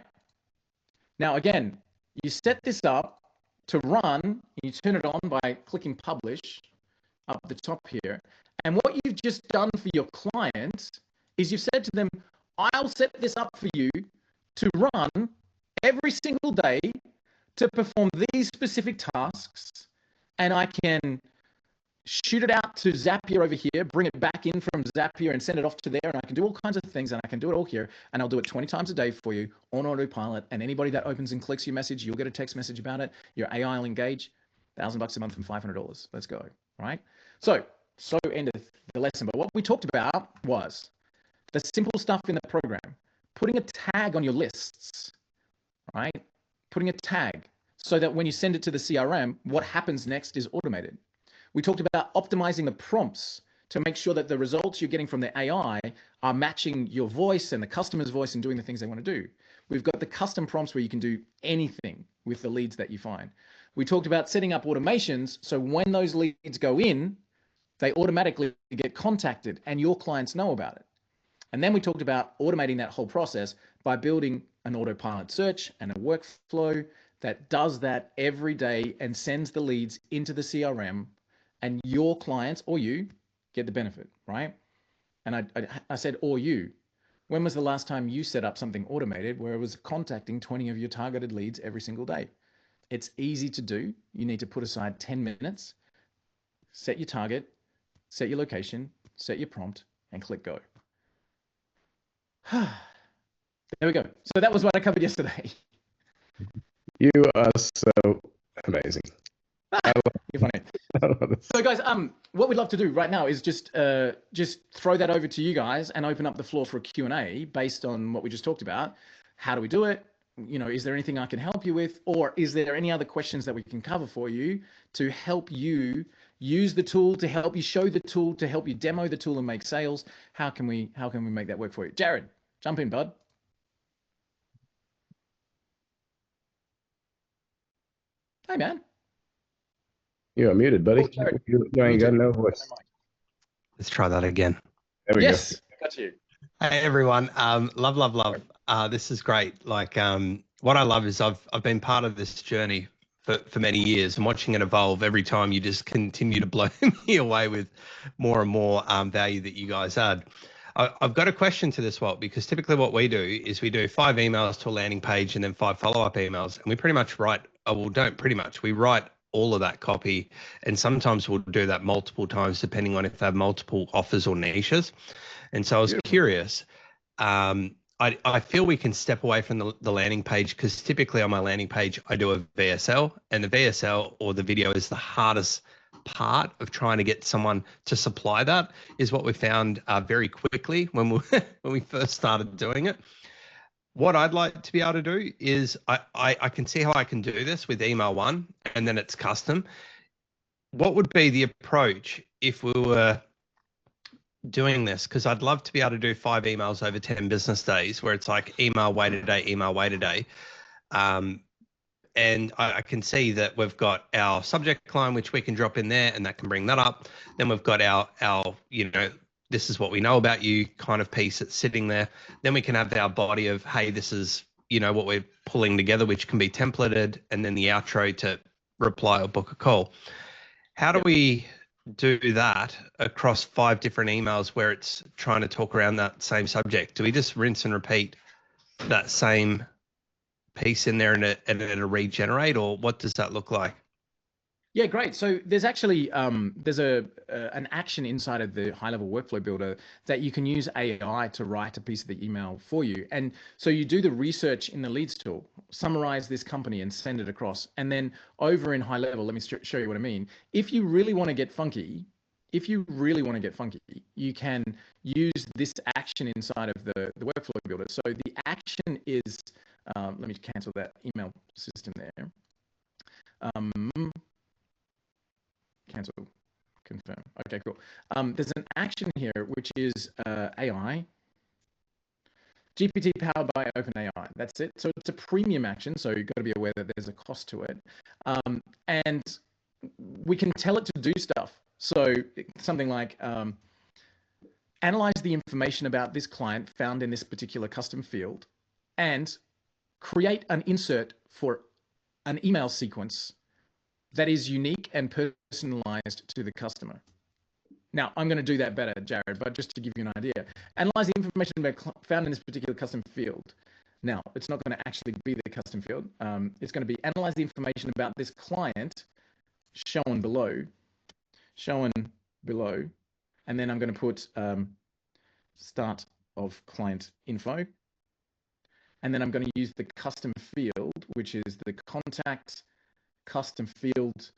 Now, again, you set this up to run, you turn it on by clicking publish up the top here. And what you've just done for your clients is you've said to them, I'll set this up for you to run every single day to perform these specific tasks. And I can shoot it out to Zapier over here, bring it back in from Zapier and send it off to there. And I can do all kinds of things and I can do it all here. And I'll do it 20 times a day for you on Autopilot. And anybody that opens and clicks your message, you'll get a text message about it. Your AI will engage. $1,000 a month and $500. Let's go. All right. So endeth the lesson. But what we talked about was the simple stuff in the program, putting a tag on your lists, right? Putting a tag so that when you send it to the CRM, what happens next is automated. We talked about optimizing the prompts to make sure that the results you're getting from the AI are matching your voice and the customer's voice and doing the things they want to do. We've got the custom prompts where you can do anything with the leads that you find. We talked about setting up automations so when those leads go in, they automatically get contacted and your clients know about it. And then we talked about automating that whole process by building an autopilot search and a workflow that does that every day and sends the leads into the CRM, and your clients or you get the benefit, right? And I said, or you. When was the last time you set up something automated where it was contacting 20 of your targeted leads every single day? It's easy to do. You need to put aside 10 minutes, set your target, set your location, set your prompt, and click go. There we go. So that was what I covered yesterday. You are so amazing. You're funny. So guys, what we'd love to do right now is just throw that over to you guys and open up the floor for a Q&A based on what we just talked about. How do we do it? Is there anything I can help you with? Or is there any other questions that we can cover for you to help you use the tool to help you, show the tool to help you demo the tool and make sales. How can we make that work for you? Jared, jump in, bud. Hey, man. You're muted, buddy. You ain't got no voice. Let's try that again. There we go. Got you. Hey everyone, love. This is great. Like, what I love is I've been part of this journey for many years, and watching it evolve every time. You just continue to blow me away with more and more value that you guys add. I've got a question to this, Walt, because typically what we do is we do 5 emails to a landing page and then 5 follow-up emails, and we pretty much write. We write all of that copy, and sometimes we'll do that multiple times depending on if they have multiple offers or niches. And so I was curious. I feel we can step away from the landing page, because typically on my landing page I do a VSL, and the VSL or the video is the hardest part of trying to get someone to supply. That is what we found very quickly when we first started doing it. What I'd like to be able to do is I can see how I can do this with email 1, and then it's custom. What would be the approach if we were doing this? Because I'd love to be able to do 5 emails over 10 business days, where it's like email wait a day, email wait a day. And I can see that we've got our subject line, which we can drop in there, and that can bring that up. Then we've got our this is what we know about you kind of piece that's sitting there. Then we can have our body of, hey, this is, what we're pulling together, which can be templated, and then the outro to reply or book a call. How do we do that across 5 different emails where it's trying to talk around that same subject? Do we just rinse and repeat that same piece in there and it'll regenerate, or what does that look like? Yeah, great. So there's actually there's an action inside of the high-level workflow builder that you can use AI to write a piece of the email for you. And so you do the research in the leads tool, summarize this company and send it across. And then over in high level, let me show you what I mean. If you really want to get funky, you can use this action inside of the workflow builder. So the action is, let me cancel that email system there. Cancel, confirm. Okay, cool. There's an action here, which is AI, GPT powered by OpenAI. That's it. So it's a premium action. So you've got to be aware that there's a cost to it. And we can tell it to do stuff. So something like analyze the information about this client found in this particular custom field and create an insert for an email sequence that is unique and personalized to the customer. Now, I'm going to do that better, Jared, but just to give you an idea. Analyze the information found in this particular custom field. Now, it's not going to actually be the custom field. It's going to be analyze the information about this client shown below, and then I'm going to put start of client info. And then I'm going to use the custom field, which is the contact custom field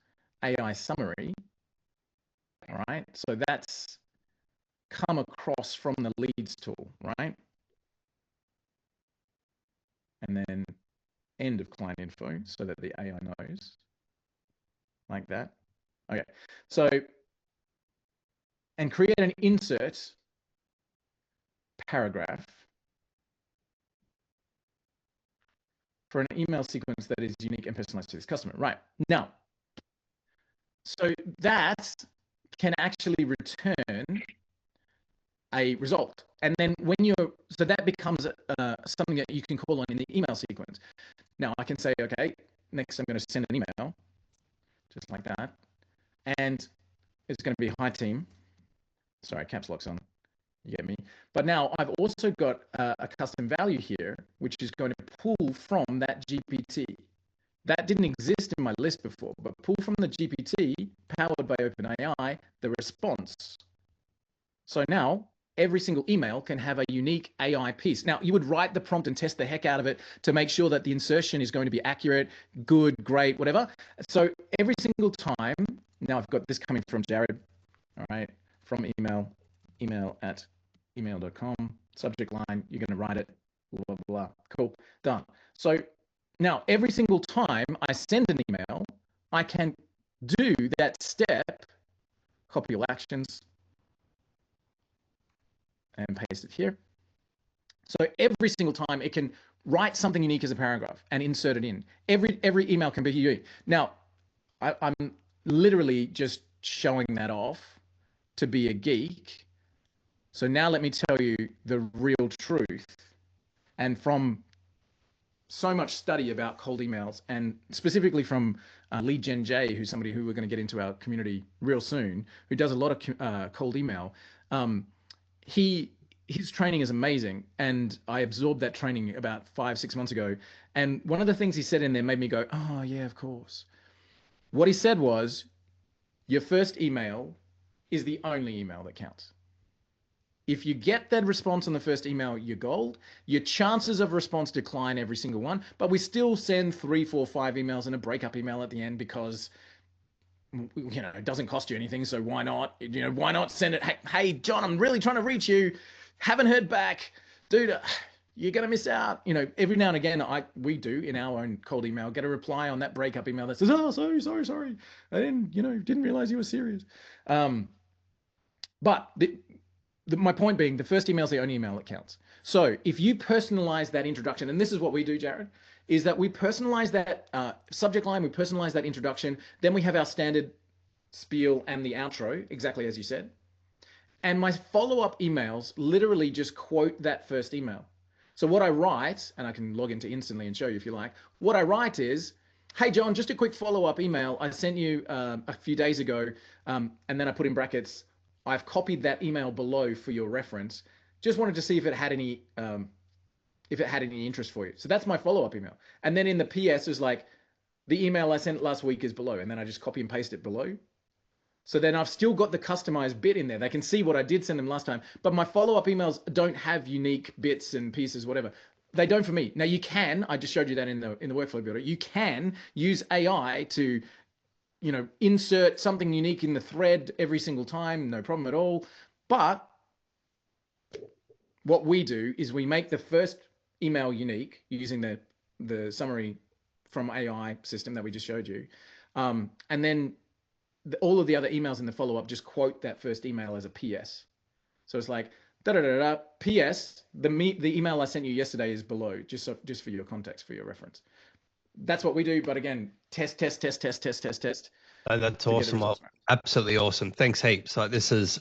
AI summary. All right, so that's come across from the leads tool, right? And then end of client info so that the AI knows, like that. Okay, so, and create an insert paragraph for an email sequence that is unique and personalized to this customer. Right, now, so that can actually return a result. And then when so that becomes something that you can call on in the email sequence. Now I can say, okay, next I'm going to send an email, just like that. And it's going to be hi team. Sorry, caps lock's on. You get me? But now I've also got a custom value here, which is going to pull from that GPT. That didn't exist in my list before, but pull from the GPT powered by OpenAI, the response. So now every single email can have a unique AI piece. Now you would write the prompt and test the heck out of it to make sure that the insertion is going to be accurate, good, great, whatever. So every single time, now I've got this coming from Jared, all right, from email@email.com, subject line, you're going to write it, blah, blah, blah. Cool, done. So now every single time I send an email, I can do that step copy all actions, and paste it here. So every single time it can write something unique as a paragraph and insert it in. Every email can be unique. Now, I'm literally just showing that off to be a geek. So now let me tell you the real truth. And from so much study about cold emails, and specifically from Lead Gen J, who's somebody who we're going to get into our community real soon, who does a lot of cold email. His training is amazing, and I absorbed that training about 5-6 months ago. And one of the things he said in there made me go, oh yeah, of course. What he said was, your first email is the only email that counts. If you get that response on the first email, you're gold. Your chances of response decline every single one, but we still send 3, 4, 5 emails and a breakup email at the end because, you know, it doesn't cost you anything. So why not? You know, why not send it? Hey, John, I'm really trying to reach you. Haven't heard back, dude. You're gonna miss out. You know, every now and again, we do in our own cold email get a reply on that breakup email that says, "Oh, sorry. I didn't realize you were serious." But my point being, the first email is the only email that counts. So if you personalize that introduction, and this is what we do, Jared, is that we personalize that subject line, we personalize that introduction, then we have our standard spiel and the outro, exactly as you said. And my follow-up emails literally just quote that first email. So what I write, and I can log into Instantly and show you if you like, what I write is, hey, John, just a quick follow-up email I sent you a few days ago, and then I put in brackets, I've copied that email below for your reference. Just wanted to see if it had any interest for you. So that's my follow-up email. And then in the PS is like, the email I sent last week is below, and then I just copy and paste it below. So then I've still got the customized bit in there. They can see what I did send them last time, but my follow-up emails don't have unique bits and pieces, whatever. They don't for me. Now you can, I just showed you that in the workflow builder. You can use AI to, you know, insert something unique in the thread every single time, no problem at all. But what we do is we make the first email unique using the summary from AI system that we just showed you. And then all of the other emails in the follow-up just quote that first email as a PS. So it's like, PS, the email I sent you yesterday is below, just for your context, for your reference. That's what we do. But again, test. Oh, that's awesome. Well, absolutely awesome. Thanks heaps. Like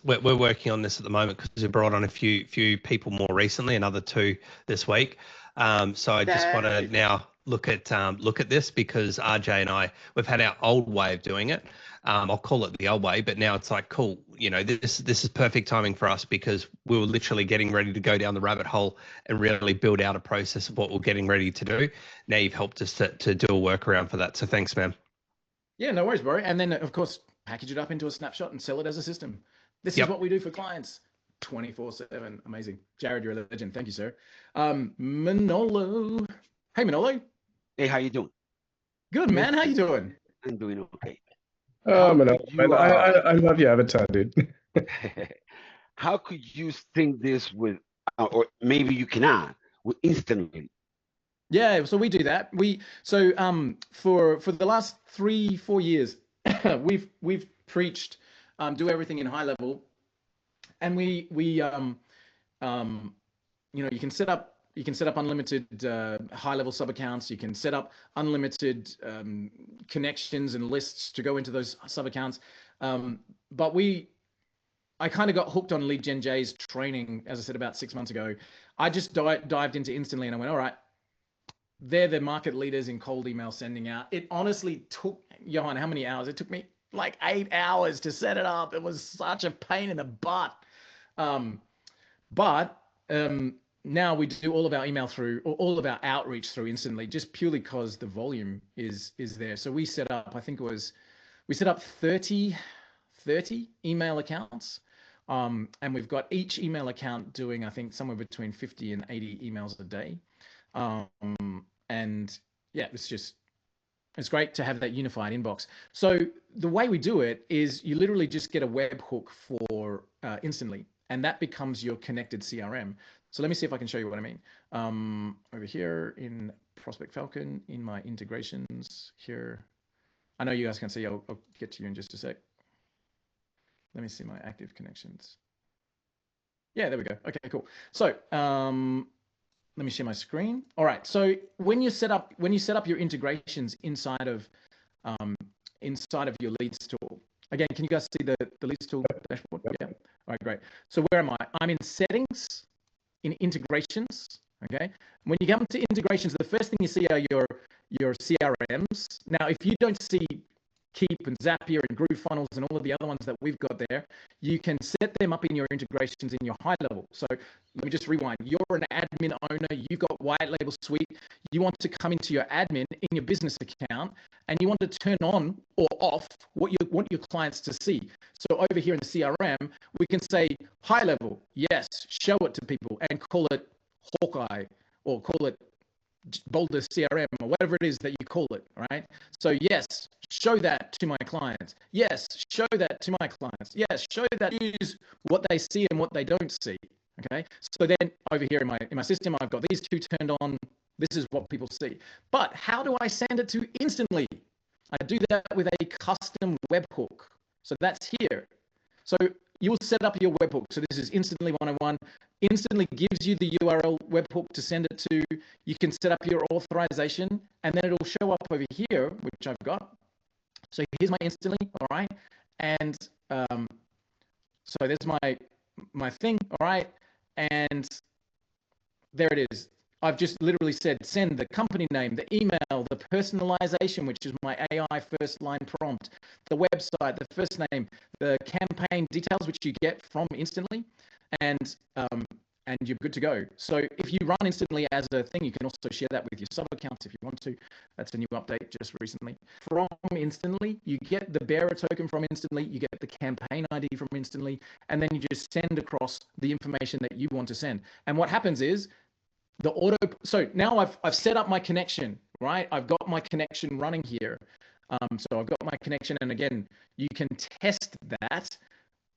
we're working on this at the moment because we brought on a few people more recently, another 2 this week. So I just want to now look at this because RJ and I, we've had our old way of doing it. I'll call it the old way, but now it's like, cool, you know, this is perfect timing for us because we were literally getting ready to go down the rabbit hole and really build out a process of what we're getting ready to do. Now you've helped us to do a workaround for that. So thanks, man. Yeah, no worries, bro. And then of course, package it up into a snapshot and sell it as a system. This is what we do for clients 24/7. Amazing. Jared, you're a legend. Thank you, sir. Manolo. Hey, Manolo. Hey, how you doing? Good, man. How you doing? I'm doing okay. Manolo, I love your avatar, dude. How could you sync this with, or maybe you cannot, with Instantly? Yeah, so we do that. For the last 3-4 years, we've preached do everything in high level, and we you know, you can set up unlimited high level sub accounts. You can set up unlimited connections and lists to go into those sub accounts. But I kind of got hooked on Lead Gen J's training, as I said, about 6 months ago. I just dived into Instantly and I went, all right, they're the market leaders in cold email sending out. It honestly took, Johan, how many hours? It took me like 8 hours to set it up. It was such a pain in the butt. But now we do all of our email through, or all of our outreach through Instantly, just purely because the volume is there. So we set up, I think we set up 30 email accounts. And we've got each email account doing, I think, somewhere between 50 and 80 emails a day. And yeah, it's great to have that unified inbox. So the way we do it is you literally just get a webhook for Instantly, and that becomes your connected CRM. So let me see if I can show you what I mean. Over here in Prospect Falcon, in my integrations here. I know you guys can see, I'll get to you in just a sec. Let me see my active connections. Yeah, there we go. Okay, cool. So let me share my screen. All right. So when you set up your integrations inside of your leads tool. Again, can you guys see the leads tool dashboard? Yeah. All right, great. So where am I? I'm in settings, in integrations. Okay. When you come to integrations, the first thing you see are your CRMs. Now, if you don't see Keep and Zapier and GrooveFunnels and all of the other ones that we've got there, you can set them up in your integrations in your high level. So let me just rewind. You're an admin owner. You've got white label suite. You want to come into your admin in your business account and you want to turn on or off what you want your clients to see. So over here in the CRM, we can say high level, yes, show it to people and call it Hawkeye or call it Boulder CRM or whatever it is that you call it, right? So yes, show that to my clients. Yes, show that to my clients. Yes, show that, use what they see and what they don't see. Okay. So then over here in my system, I've got these two turned on. This is what people see. But how do I send it to instantly? I do that with a custom webhook. So that's here. So you'll set up your webhook. So this is Instantly 101. Instantly gives you the URL webhook to send it to. You can set up your authorization, and then it'll show up over here, which I've got. So here's my Instantly, all right? And so there's my thing, all right? And there it is. I've just literally said send the company name, the email, the personalization, which is my AI first line prompt, the website, the first name, the campaign details, which you get from Instantly, and you're good to go. So if you run Instantly as a thing, you can also share that with your sub accounts if you want to. That's a new update just recently. From Instantly, you get the bearer token from Instantly, you get the campaign ID from Instantly, and then you just send across the information that you want to send. And what happens is so now I've set up my connection, right? I've got my connection running here. So I've got my connection, and again, you can test that.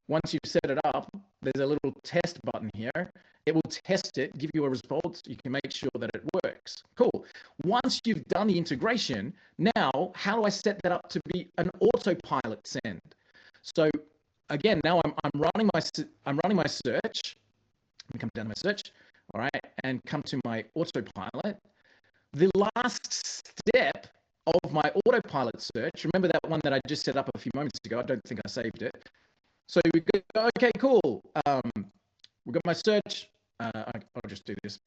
Once you've set it up, there's a little test button here. It will test it, give you a response. You can make sure that it works. Cool. Once you've done the integration, now how do I set that up to be an autopilot send? So again, now I'm running my search. Let me come down to my search. All right, and come to my autopilot. The last step of my autopilot search, remember that one that I just set up a few moments ago? I don't think I saved it. So we go, okay, cool. We've got my search. I'll just do this.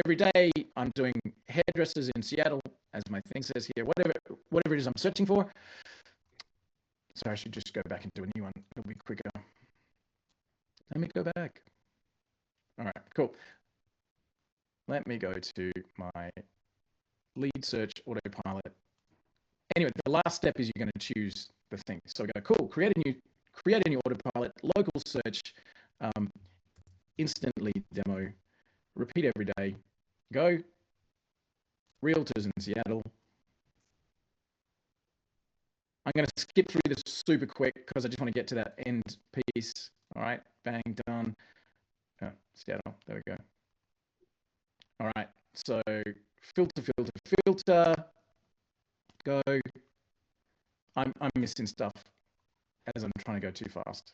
Every day I'm doing hairdressers in Seattle, as my thing says here, whatever it is I'm searching for. So I should just go back and do a new one. It'll be quicker. Let me go back. All right, cool. Let me go to my lead search autopilot. Anyway, the last step is you're going to choose the thing. So we go, cool, create a new autopilot, local search, instantly demo, repeat every day, go, realtors in Seattle. I'm going to skip through this super quick because I just want to get to that end piece. All right, bang, done. Seattle, there we go. All right, so filter, go. I'm missing stuff as I'm trying to go too fast.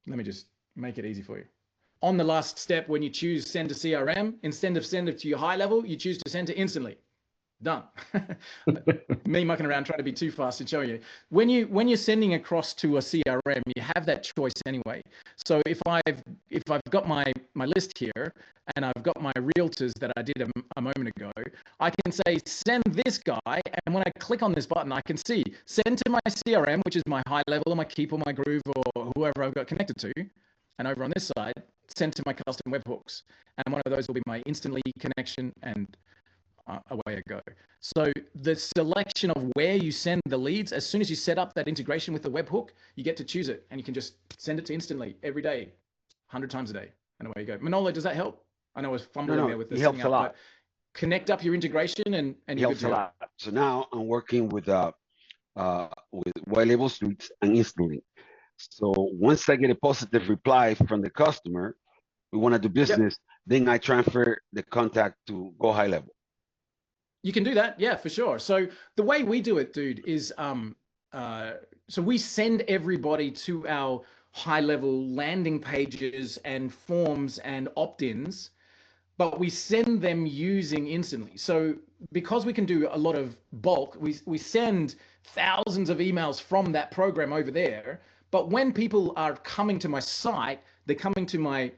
Let me just make it easy for you. On the last step, when you choose send to CRM, instead of send it to your high level, you choose to send to instantly. Done. Me mucking around trying to be too fast and showing you. When you're sending across to a CRM, you have that choice anyway. So if I've got my list here and I've got my realtors that I did a moment ago, I can say send this guy, and when I click on this button, I can see send to my CRM, which is my high level or my Keep or my Groove or whoever I've got connected to, and over on this side, send to my custom webhooks, and one of those will be my instantly connection, and away I go. So the selection of where you send the leads, as soon as you set up that integration with the webhook, you get to choose it, and you can just send it to instantly every day, 100 times a day, and away you go. Manolo, does that help? I know I was fumbling there with the setting up, but connect up your integration and you're good to go. So now I'm working with white label suites and instantly. So once I get a positive reply from the customer, we want to do business, then I transfer the contact to GoHighLevel. You can do that, yeah, for sure. So the way we do it, dude, is so we send everybody to our high-level landing pages and forms and opt-ins, but we send them using Instantly. So because we can do a lot of bulk, we send thousands of emails from that program over there. But when people are coming to my site, they're coming to my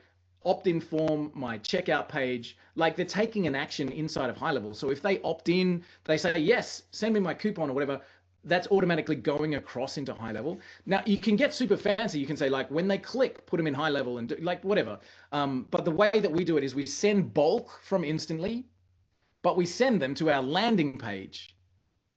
opt-in form, my checkout page, like they're taking an action inside of HighLevel. So if they opt in, they say, yes, send me my coupon or whatever, that's automatically going across into HighLevel. Now you can get super fancy. You can say like when they click, put them in HighLevel and do, like whatever. But the way that we do it is we send bulk from Instantly, but we send them to our landing page,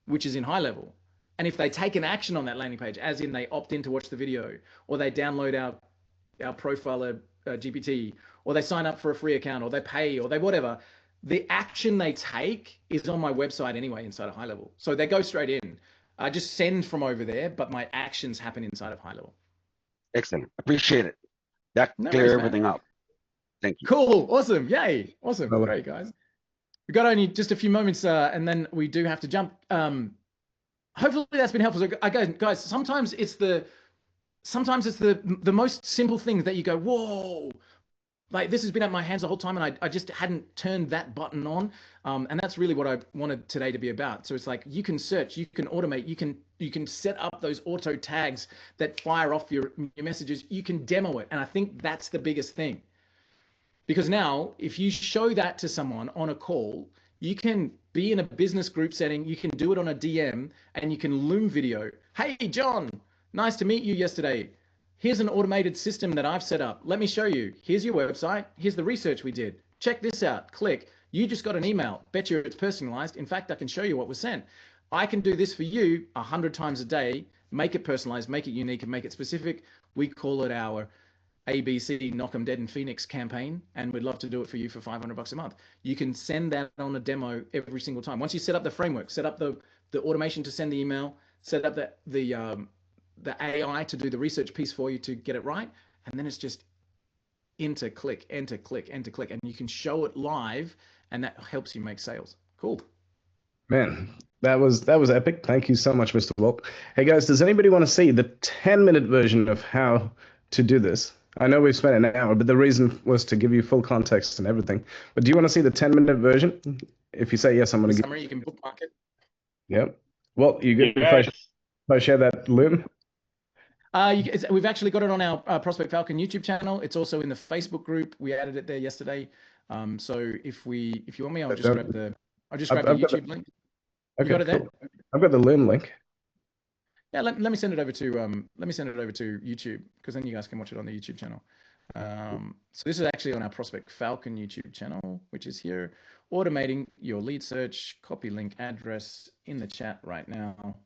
which is in HighLevel. And if they take an action on that landing page, as in they opt in to watch the video, or they download our Profiler GPT, or they sign up for a free account, or they pay, or they whatever, the action they take is on my website anyway inside of HighLevel. So they go straight in. I just send from over there, but my actions happen inside of HighLevel. Excellent. Appreciate it. That No clear worries, everything up. Thank you. Cool. Awesome. Yay. Awesome. Well, Great, guys. We've got only just a few moments and then we do have to jump. Hopefully that's been helpful. So, guys, sometimes it's the most simple things that you go, whoa, like this has been at my hands the whole time and I just hadn't turned that button on. And that's really what I wanted today to be about. So it's like you can search, you can automate, you can set up those auto tags that fire off your messages, you can demo it. And I think that's the biggest thing. Because now if you show that to someone on a call, you can be in a business group setting, you can do it on a DM and you can Loom video. Hey, John, nice to meet you yesterday. Here's an automated system that I've set up. Let me show you. Here's your website. Here's the research we did. Check this out. Click. You just got an email. Bet you it's personalized. In fact, I can show you what was sent. I can do this for you 100 times a day, make it personalized, make it unique, and make it specific. We call it our ABC Knock 'em Dead in Phoenix campaign, and we'd love to do it for you for $500 a month. You can send that on a demo every single time. Once you set up the framework, set up the automation to send the email, set up the AI to do the research piece for you to get it right. And then it's just enter, click, enter, click, enter, click. And you can show it live and that helps you make sales. Cool. Man, that was epic. Thank you so much, Mr. Walt. Hey guys, does anybody want to see the 10-minute version of how to do this? I know we've spent an hour, but the reason was to give you full context and everything. But do you want to see the 10-minute version? If you say yes, I'm going to summary, you can bookmark it. Yep. Well, you good if I share that Loom? We've actually got it on our Prospect Falcon YouTube channel. It's also in the Facebook group. We added it there yesterday. So if you want me, I'll just grab the YouTube link. Okay, you got it there? Cool. I've got the Loom link. Yeah, let me send it over to YouTube because then you guys can watch it on the YouTube channel. So this is actually on our Prospect Falcon YouTube channel, which is here. Automating your lead search, copy link address in the chat right now.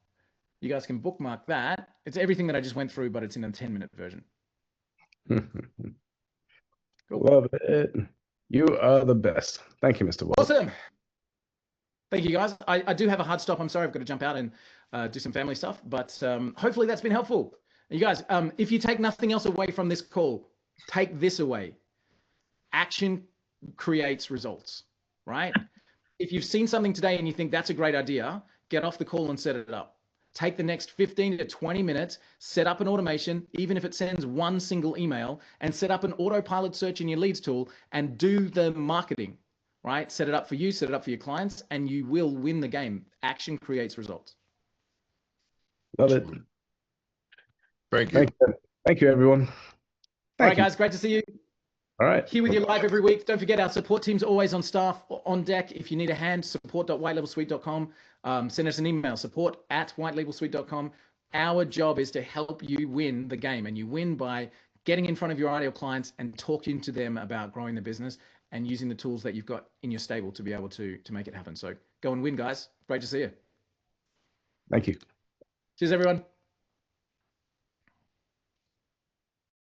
You guys can bookmark that. It's everything that I just went through, but it's in a 10-minute version. Cool. Love it. You are the best. Thank you, Mr. Walt. Awesome. Thank you, guys. I do have a hard stop. I'm sorry, I've got to jump out and do some family stuff, but hopefully that's been helpful. You guys, if you take nothing else away from this call, take this away. Action creates results, right? If you've seen something today and you think that's a great idea, get off the call and set it up. Take the next 15 to 20 minutes, set up an automation, even if it sends one single email, and set up an autopilot search in your leads tool and do the marketing, right? Set it up for you, set it up for your clients, and you will win the game. Action creates results. Love it. Very good. Thank you, everyone. All right, guys, great to see you. All right. Here with you live every week. Don't forget our support team's always on staff, on deck. If you need a hand, support.whitelabelsuite.com. Send us an email, support@whitelabelsuite.com. Our job is to help you win the game, and you win by getting in front of your ideal clients and talking to them about growing the business and using the tools that you've got in your stable to be able to make it happen. So go and win, guys. Great to see you. Thank you. Cheers, everyone.